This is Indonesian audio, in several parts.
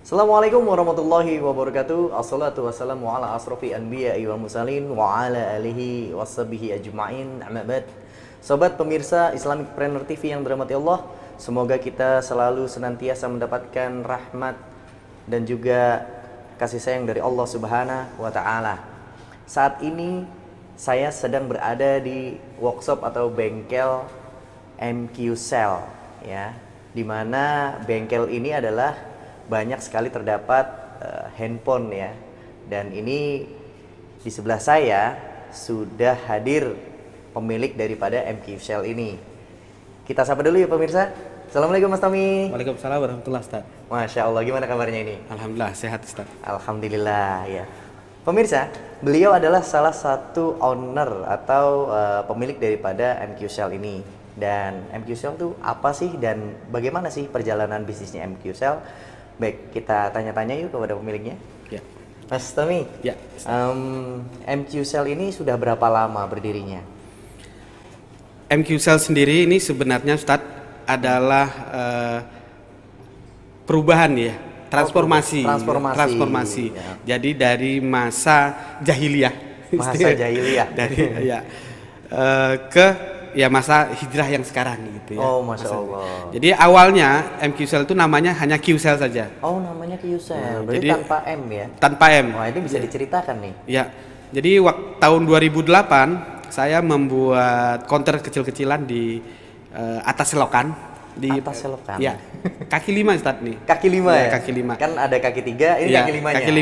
Assalamualaikum warahmatullahi wabarakatuh. Assalatu wassalamu ala asrofi anbiya'i wal mursalin wa ala alihi washabihi ajma'in. Amma ba'd. Sobat pemirsa Islamicpreneur TV yang dirahmati Allah, semoga kita selalu senantiasa mendapatkan rahmat dan juga kasih sayang dari Allah Subhanahu wa taala. Saat ini saya sedang berada di workshop atau bengkel MQ Cell ya, dimana bengkel ini adalah banyak sekali terdapat handphone ya. Dan ini di sebelah saya sudah hadir pemilik daripada MQ Cell ini. Kita sapa dulu ya pemirsa. Assalamualaikum Mas Tommy. Waalaikumsalam warahmatullahi Ustaz. Masya Allah, gimana kabarnya ini? Alhamdulillah sehat Ustaz. Alhamdulillah ya. Pemirsa, beliau adalah salah satu owner atau pemilik daripada MQ Cell ini. Dan MQ Cell itu apa sih dan bagaimana sih perjalanan bisnisnya MQ Cell? Baik, kita tanya-tanya yuk kepada pemiliknya. Ya. Mas Tommy, Ya. MQ Cell ini sudah berapa lama berdirinya? MQ Cell sendiri ini sebenarnya Ustaz adalah perubahan ya, transformasi. Transformasi. Ya. Jadi dari masa jahiliyah. Masa jahiliyah. Dari ya ke ya masa hijrah yang sekarang gitu ya. Oh, Masya Allah. Jadi awalnya MQ Cell itu namanya hanya Q Cell saja. Oh, namanya Q Cell. Berarti Jadi tanpa M ya? Tanpa M. Wah, ini bisa diceritakan nih. Ya. Jadi tahun 2008 saya membuat konter kecil-kecilan di atas selokan. Di atas selokan? Ya. Kaki 5 Ustaz nih. Kaki 5 ya? Kaki 5. Kan ada kaki 3, ini ya, kaki 5-nya. Kaki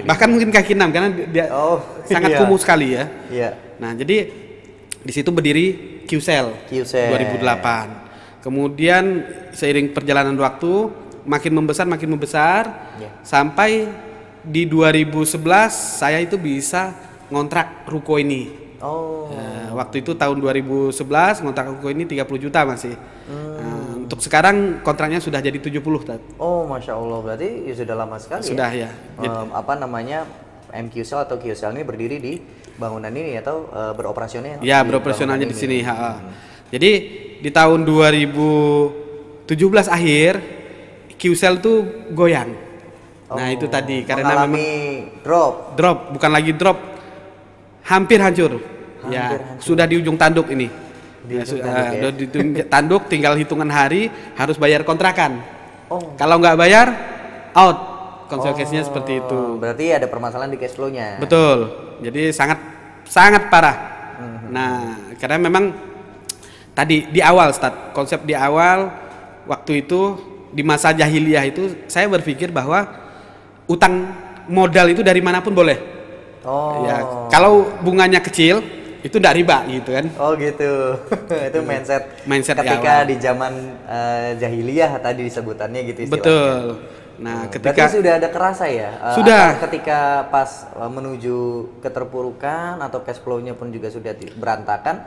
5. Bahkan mungkin kaki 6 karena dia sangat kumuh sekali ya. Iya. Nah, jadi di situ berdiri Q Cell 2008. Kemudian seiring perjalanan waktu makin membesar sampai di 2011 saya itu bisa ngontrak ruko ini. Oh. Waktu itu tahun 2011 ngontrak ruko ini 30 juta masih. Untuk sekarang kontraknya sudah jadi 70 Tat. Oh, Masya Allah, berarti ya sudah lama sekali. Sudah ya. Apa namanya, MQ Cell atau Q Cell ini berdiri di bangunan ini atau beroperasionalnya? Ya, beroperasionalnya di sini. Jadi di tahun 2017 akhir Q Cell tuh goyang. Nah itu tadi karena memang drop, bukan lagi drop, hampir hancur. Sudah di ujung tanduk ini. Di ujung tanduk, tinggal hitungan hari harus bayar kontrakan. Kalau nggak bayar, out. Konsekuensinya seperti itu. Berarti ada permasalahan di cash flow-nya. Betul. Jadi sangat parah. Nah, karena memang tadi di awal konsep di awal waktu itu di masa jahiliyah itu saya berpikir bahwa utang modal itu dari manapun boleh. Ya, kalau bunganya kecil itu tidak riba gitu kan. Oh gitu. Itu mindset ketika di zaman jahiliyah tadi disebutannya gitu istilahnya. Betul. Nah, ketika berarti sudah ada kerasa ya? Sudah. Ketika pas menuju keterpurukan atau cash flow-nya pun juga sudah berantakan,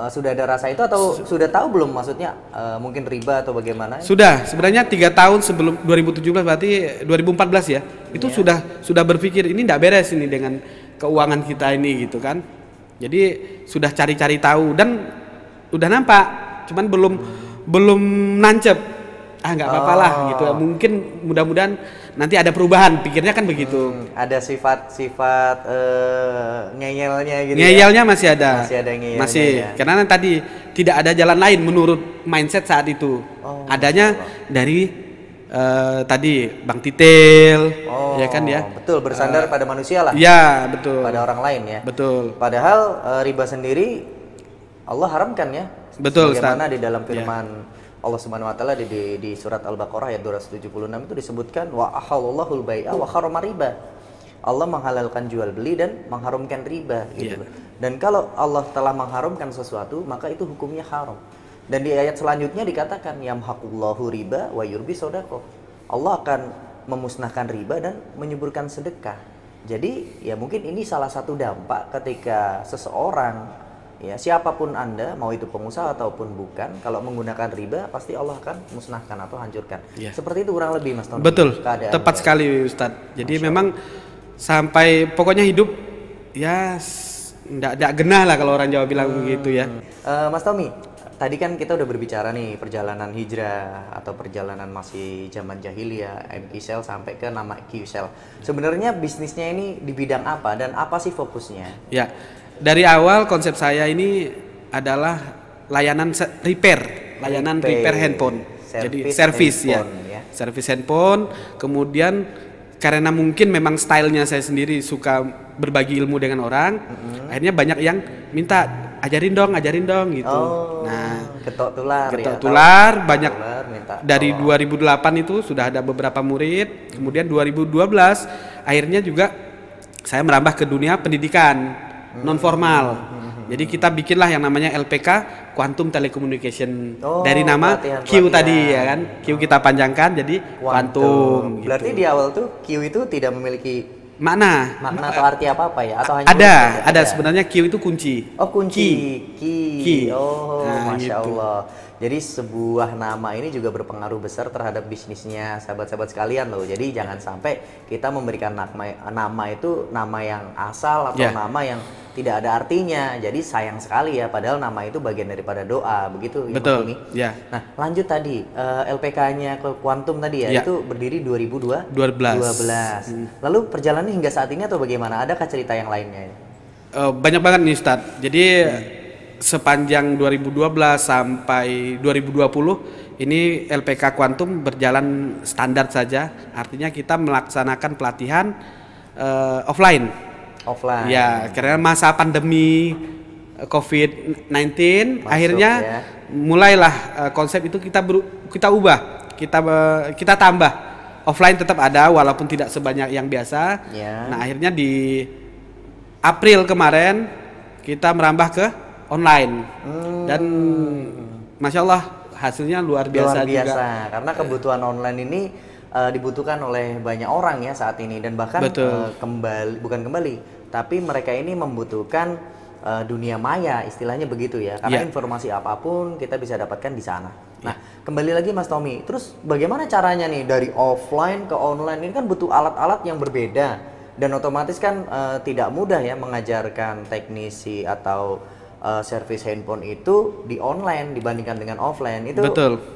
sudah ada rasa itu atau sudah tahu belum maksudnya mungkin riba atau bagaimana? Sudah, sebenarnya 3 tahun sebelum 2017 berarti 2014 ya. Itu sudah berpikir ini tidak beres ini dengan keuangan kita ini gitu kan. Jadi sudah cari-cari tahu dan udah nampak, cuman belum nancep. Nggak apa-apa lah gitu. Mungkin mudah-mudahan nanti ada perubahan, pikirnya kan begitu. Ada sifat ngeyelnya gitu. Ngeyelnya masih ada. Masih ada ngeyelnya. Masih. Ya. Karena tadi tidak ada jalan lain menurut mindset saat itu. Adanya dari tadi Bang Titil, ya kan ya. Betul, bersandar pada manusia lah. Ya, betul. Pada orang lain ya. Betul. Padahal riba sendiri Allah haramkan ya. Betul, bagaimana di dalam firman Allah Subhanahu wa taala di surat Al-Baqarah ayat 276 itu disebutkan wa ahallallahul bai'a wa harrama riba. Allah menghalalkan jual beli dan mengharamkan riba gitu. Dan kalau Allah telah mengharamkan sesuatu, maka itu hukumnya haram. Dan di ayat selanjutnya dikatakan yamhaqullahu riba wa yurbi shadaqah. Allah akan memusnahkan riba dan menyuburkan sedekah. Jadi ya mungkin ini salah satu dampak ketika seseorang, ya siapapun Anda, mau itu pengusaha ataupun bukan, kalau menggunakan riba pasti Allah akan musnahkan atau hancurkan. Seperti itu kurang lebih Mas Tommy. Betul, tepat sekali Ustadz. Jadi memang sampai pokoknya hidup ya enggak genah lah kalau orang Jawa bilang begitu ya. Mas Tommy, tadi kan kita udah berbicara nih perjalanan hijrah atau perjalanan masih zaman jahiliyah, MQcell sampai ke nama QCell. Sebenarnya bisnisnya ini di bidang apa dan apa sih fokusnya? Ya, dari awal konsep saya ini adalah layanan repair handphone. Jadi service ya. Service handphone, kemudian karena mungkin memang stylenya saya sendiri suka berbagi ilmu dengan orang, akhirnya banyak yang minta ajarin dong gitu. Nah, getok tular banyak minta dari 2008 itu sudah ada beberapa murid, kemudian 2012 akhirnya juga saya merambah ke dunia pendidikan non formal. Jadi kita bikinlah yang namanya LPK, Quantum Telecommunication, dari nama Q tadi ya kan, Q kita panjangkan jadi Quantum. Berarti gitu. di awal tuh Q itu tidak memiliki makna atau arti apa ya? Atau hanya ada sebenarnya Q itu kunci. Oh kunci. Key. Oh, nah, Masya gitu. Allah. Jadi sebuah nama ini juga berpengaruh besar terhadap bisnisnya sahabat-sahabat sekalian loh. Jadi jangan sampai kita memberikan nama itu nama yang asal atau nama yang tidak ada artinya. Jadi sayang sekali ya. Padahal nama itu bagian daripada doa, begitu. Betul. Ya. Nah lanjut tadi LPK-nya ke Quantum tadi ya, itu berdiri 2012. Lalu perjalanan hingga saat ini atau bagaimana? Adakah cerita yang lainnya? Banyak banget nih Ustadz. Jadi sepanjang 2012 sampai 2020 ini LPK Quantum berjalan standar saja. Artinya kita melaksanakan pelatihan offline. Ya, karena masa pandemi COVID-19 akhirnya mulailah konsep itu kita ubah. Kita tambah. Offline tetap ada walaupun tidak sebanyak yang biasa. Nah, akhirnya di April kemarin kita merambah ke online dan Masya Allah hasilnya luar biasa juga. Karena kebutuhan online ini dibutuhkan oleh banyak orang ya saat ini dan bahkan tapi mereka ini membutuhkan dunia maya istilahnya begitu ya, karena informasi apapun kita bisa dapatkan di sana. Nah kembali lagi Mas Tommy, terus bagaimana caranya nih dari offline ke online? Ini kan butuh alat-alat yang berbeda dan otomatis kan tidak mudah ya mengajarkan teknisi atau servis handphone itu di online dibandingkan dengan offline. Itu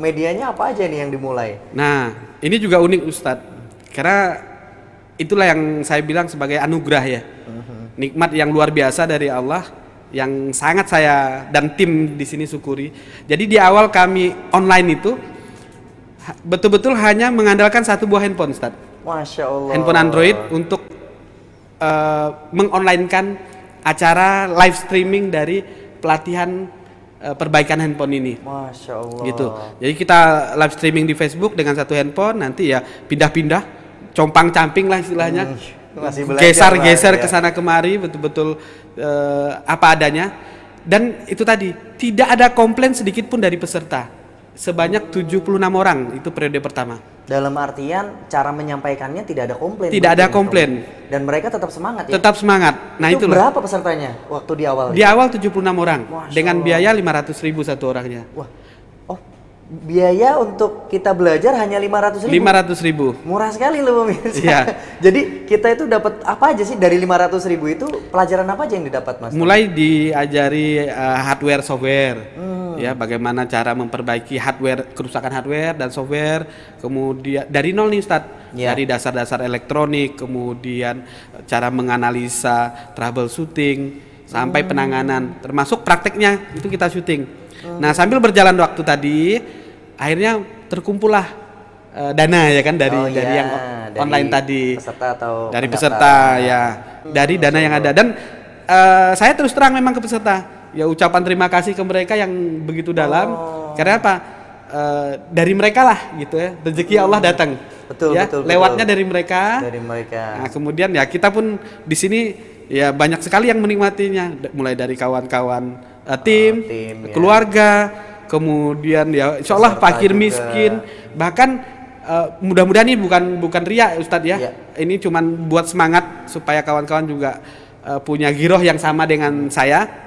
medianya apa aja nih yang dimulai? Nah ini juga unik Ustadz, karena itulah yang saya bilang sebagai anugerah ya, nikmat yang luar biasa dari Allah yang sangat saya dan tim di sini syukuri. Jadi di awal kami online itu betul-betul hanya mengandalkan satu buah handphone Ustadz. Masya Allah. Handphone Android untuk mengonlinekan acara live streaming dari pelatihan perbaikan handphone ini. Masya Allah. Gitu. Jadi kita live streaming di Facebook dengan satu handphone, nanti ya pindah-pindah, compang-camping lah istilahnya, geser ke sana kemari, betul-betul apa adanya. Dan itu tadi tidak ada komplain sedikit pun dari peserta. Sebanyak 76 orang itu periode pertama. Dalam artian cara menyampaikannya tidak ada komplain. Tidak ada komplain. Dan mereka tetap semangat ya? Tetap semangat. Nah itu berapa pesertanya waktu di awal? Di awal 76 orang. Dengan biaya 500.000 satu orangnya. Wah. Oh, biaya untuk kita belajar hanya 500.000? 500.000. Murah sekali loh pemirsa. Iya. Jadi kita itu dapat apa aja sih dari 500.000 itu? Pelajaran apa aja yang didapat Mas? Mulai diajari hardware, software. Ya, bagaimana cara memperbaiki hardware, kerusakan hardware dan software, kemudian dari nol nih Ustadz, dari dasar-dasar elektronik, kemudian cara menganalisa troubleshooting sampai penanganan, termasuk prakteknya itu kita syuting. Nah sambil berjalan waktu tadi, akhirnya terkumpullah dana ya kan dari yang online tadi, dari peserta ya, dari dana yang ada dan saya terus terang memang ke peserta. Ya ucapan terima kasih ke mereka yang begitu dalam. Karena apa? Dari mereka lah gitu ya. Rezeki Allah datang. Betul. Lewatnya dari mereka. Nah, kemudian ya kita pun di sini ya banyak sekali yang menikmatinya. Mulai dari kawan-kawan tim, keluarga, kemudian ya insya Allah fakir miskin. Bahkan mudah-mudahan ini bukan riya Ustadz ya. Ini cuman buat semangat supaya kawan-kawan juga punya giroh yang sama dengan saya.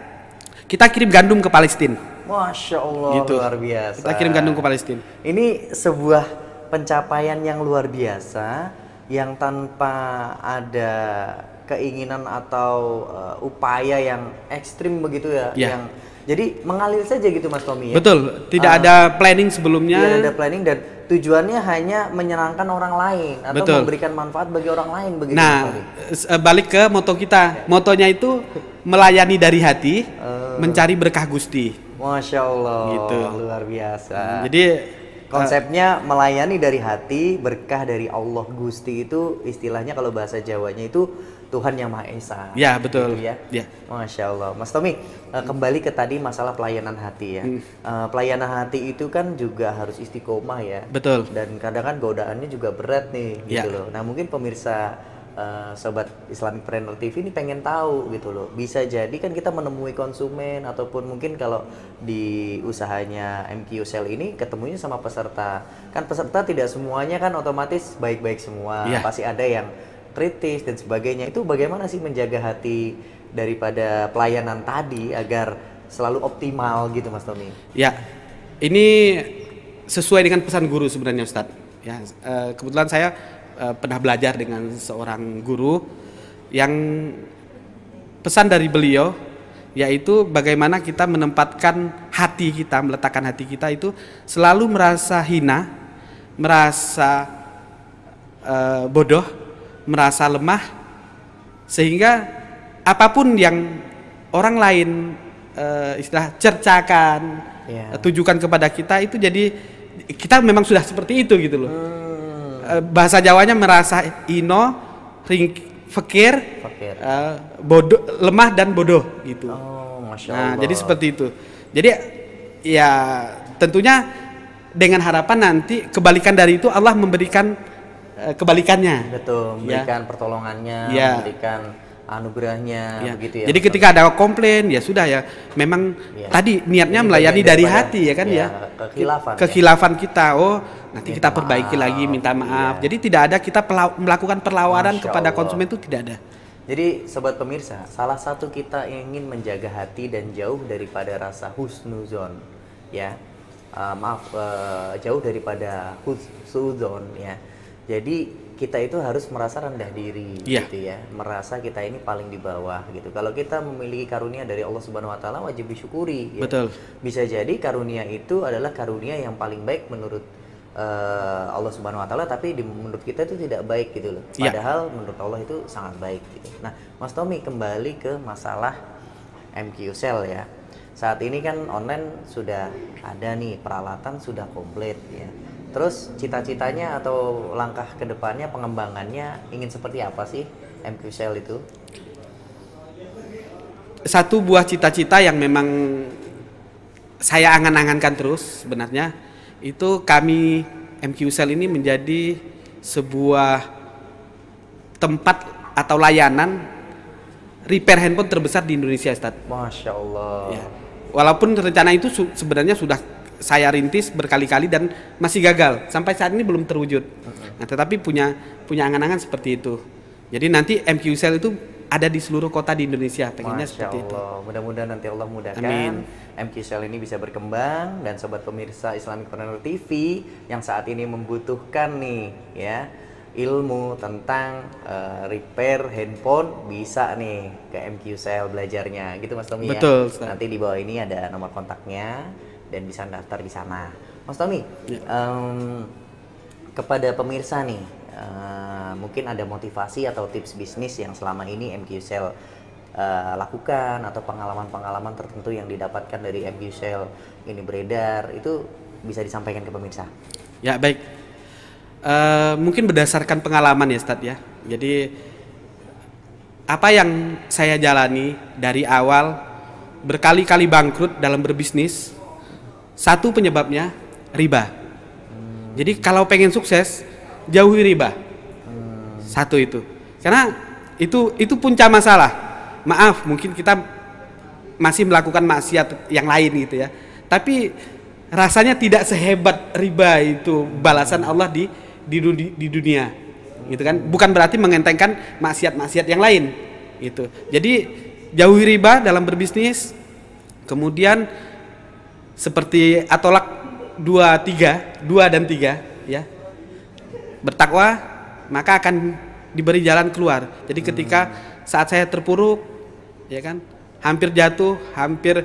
Kita kirim gandum ke Palestina. Masya Allah, gitu. Luar biasa. Kita kirim gandum ke Palestina. Ini sebuah pencapaian yang luar biasa, yang tanpa ada keinginan atau upaya yang ekstrim begitu ya, Jadi mengalir saja gitu Mas Tommy ya. Betul, tidak ada planning sebelumnya. Tidak ada planning dan tujuannya hanya menyenangkan orang lain atau Betul. memberikan manfaat bagi orang lain begitu. Nah, balik ke moto kita. Motonya itu melayani dari hati, mencari berkah Gusti. Masya Allah, Gitu. luar biasa. Jadi Konsepnya melayani dari hati, berkah dari Allah Gusti itu istilahnya kalau bahasa Jawanya itu Tuhan Yang Maha Esa. Ya, betul. Gitu ya. Ya. Masya Allah. Mas Tommy, kembali ke tadi masalah pelayanan hati ya. Pelayanan hati itu kan juga harus istiqomah ya. Betul. Dan kadang kan godaannya juga berat nih gitu Ya. loh. Nah mungkin pemirsa Sobat Islamicpreneur TV ini pengen tahu gitu loh. Bisa jadi kan kita menemui konsumen ataupun mungkin kalau di usahanya MQ Sell ini ketemunya sama peserta. Kan peserta tidak semuanya kan otomatis baik-baik semua. Ya. Pasti ada yang kritis dan sebagainya. Itu bagaimana sih menjaga hati daripada pelayanan tadi agar selalu optimal gitu Mas Tommy? Ya, ini sesuai dengan pesan guru sebenarnya Ustadz. Ya, kebetulan saya pernah belajar dengan seorang guru yang pesan dari beliau yaitu bagaimana kita menempatkan hati kita, meletakkan hati kita itu selalu merasa hina, merasa bodoh, merasa lemah, sehingga apapun yang orang lain istilah cercakan, tujukan kepada kita itu jadi kita memang sudah seperti itu gitu loh. Bahasa Jawanya merasa ino, fakir, bodoh, lemah dan bodoh gitu. Masya Nah, Allah. jadi seperti itu. Jadi ya tentunya dengan harapan nanti kebalikan dari itu Allah memberikan kebalikannya. Betul, memberikan pertolongannya, Ya. memberikan anugerahnya, Ya. begitu ya. Jadi ketika ada komplain ya sudah ya, memang tadi niatnya Ini melayani bagian dari daripada, hati ya kan ya. kekhilafan. Kekhilafan kita. Oh, nanti Minta kita perbaiki maaf, lagi, minta maaf. iya. Jadi tidak ada kita melakukan perlawanan Masya kepada Allah. konsumen itu tidak ada. Jadi sobat pemirsa, salah satu kita ingin menjaga hati dan jauh daripada rasa husnuzon, ya. Jauh daripada husnuzon ya. Jadi kita itu harus merasa rendah diri, Iya. gitu ya, merasa kita ini paling di bawah, gitu. Kalau kita memiliki karunia dari Allah Subhanahu Wa Taala wajib disyukuri. Ya. Betul. Bisa jadi karunia itu adalah karunia yang paling baik menurut Allah Subhanahu Wa Taala, tapi menurut kita itu tidak baik gitu loh. Iya. Padahal menurut Allah itu sangat baik. Gitu. Nah, Mas Tommy kembali ke masalah MQ Sell ya. Saat ini kan online sudah ada nih, peralatan sudah komplit ya. Terus cita-citanya atau langkah kedepannya pengembangannya ingin seperti apa sih MQ Sell itu? Satu buah cita-cita yang memang saya angan-angankan terus sebenarnya itu kami MQ Sell ini menjadi sebuah tempat atau layanan repair handphone terbesar di Indonesia, Ustaz. Masya Allah. Ya. Walaupun rencana itu sebenarnya sudah saya rintis berkali-kali dan masih gagal sampai saat ini belum terwujud. Nah, tetapi punya angan-angan seperti itu. Jadi nanti MQ Sell itu ada di seluruh kota di Indonesia, pengennya Masya seperti itu. Allah. Mudah-mudahan nanti Allah mudahkan. Amin. MQ Sell ini bisa berkembang dan sobat pemirsa Islamicpreneur TV yang saat ini membutuhkan nih ya ilmu tentang repair handphone bisa nih ke MQ Sell belajarnya gitu Mas Tommy ya. Betul, Ustaz. Nanti di bawah ini ada nomor kontaknya dan bisa daftar di sana. Mas Tommy, kepada pemirsa nih, mungkin ada motivasi atau tips bisnis yang selama ini MQ Sell lakukan atau pengalaman-pengalaman tertentu yang didapatkan dari MQ Sell ini beredar itu bisa disampaikan ke pemirsa. Ya, baik. Mungkin berdasarkan pengalaman ya, Ustadz ya. Jadi apa yang saya jalani dari awal berkali-kali bangkrut dalam berbisnis, satu penyebabnya riba. Jadi kalau pengen sukses, jauhi riba. Satu itu. Karena itu punca masalah. Maaf, mungkin kita masih melakukan maksiat yang lain gitu ya. Tapi rasanya tidak sehebat riba itu balasan Allah di dunia. Gitu kan? Bukan berarti mengentengkan maksiat-maksiat yang lain gitu. Jadi jauhi riba dalam berbisnis. Kemudian seperti atolak 2 dan 3 ya. Bertakwa maka akan diberi jalan keluar. Jadi ketika saat saya terpuruk ya kan, hampir jatuh, hampir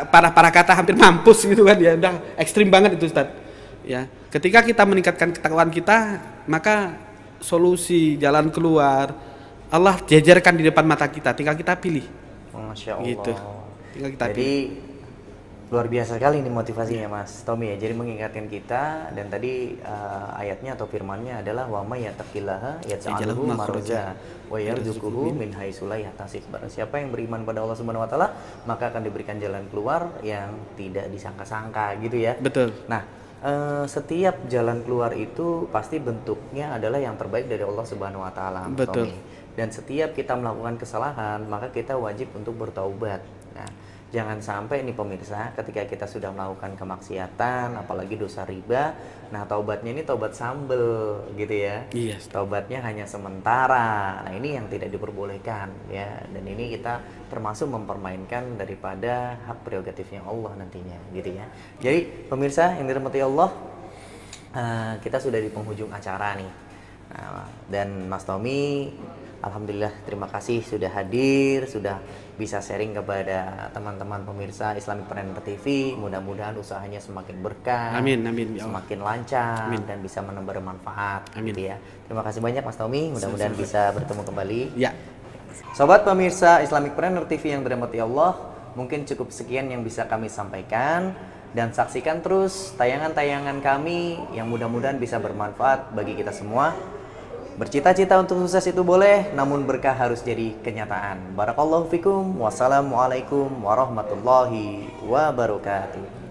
para kata hampir mampus gitu kan ya, udah ekstrim banget itu Ustaz. Ya, ketika kita meningkatkan ketakwaan kita, maka solusi jalan keluar Allah jajarkan di depan mata kita, tinggal kita pilih. Masya Allah. Gitu. Tinggal kita Jadi luar biasa sekali ini motivasinya Mas Tommy ya. Jadi mengingatkan kita, dan tadi ayatnya atau firmannya adalah wa may yattaqillaha yaj'alhu makhraja wa yarzuquhu min haitsu la yahtasib. Barang siapa yang beriman pada Allah Subhanahu wa taala, maka akan diberikan jalan keluar yang tidak disangka-sangka gitu ya. Betul. Nah, setiap jalan keluar itu pasti bentuknya adalah yang terbaik dari Allah Subhanahu wa taala. Betul. Dan setiap kita melakukan kesalahan, maka kita wajib untuk bertaubat. Nah, jangan sampai nih pemirsa, ketika kita sudah melakukan kemaksiatan, apalagi dosa riba, nah taubatnya ini taubat sambel gitu ya. Yes. Taubatnya hanya sementara. Nah, ini yang tidak diperbolehkan ya. Dan ini kita termasuk mempermainkan daripada hak prerogatifnya Allah nantinya gitu ya. Jadi pemirsa yang dirahmati Allah, kita sudah di penghujung acara nih. Nah, dan Mas Tommy, alhamdulillah terima kasih sudah hadir, sudah bisa sharing kepada teman-teman pemirsa Islamic TV. Mudah-mudahan usahanya semakin berkah, Amin, amin ya Allah. semakin lancar, Amin. dan bisa menebar manfaat. Amin. Gitu ya. Terima kasih banyak Mas Tommy, mudah-mudahan bisa bertemu kembali. Ya. Sobat pemirsa Islamic TV yang dirahmati Allah, mungkin cukup sekian yang bisa kami sampaikan, dan saksikan terus tayangan-tayangan kami yang mudah-mudahan bisa bermanfaat bagi kita semua. Bercita-cita untuk sukses itu boleh, namun berkah harus jadi kenyataan. Barakallahu fikum. Wassalamualaikum warahmatullahi wabarakatuh.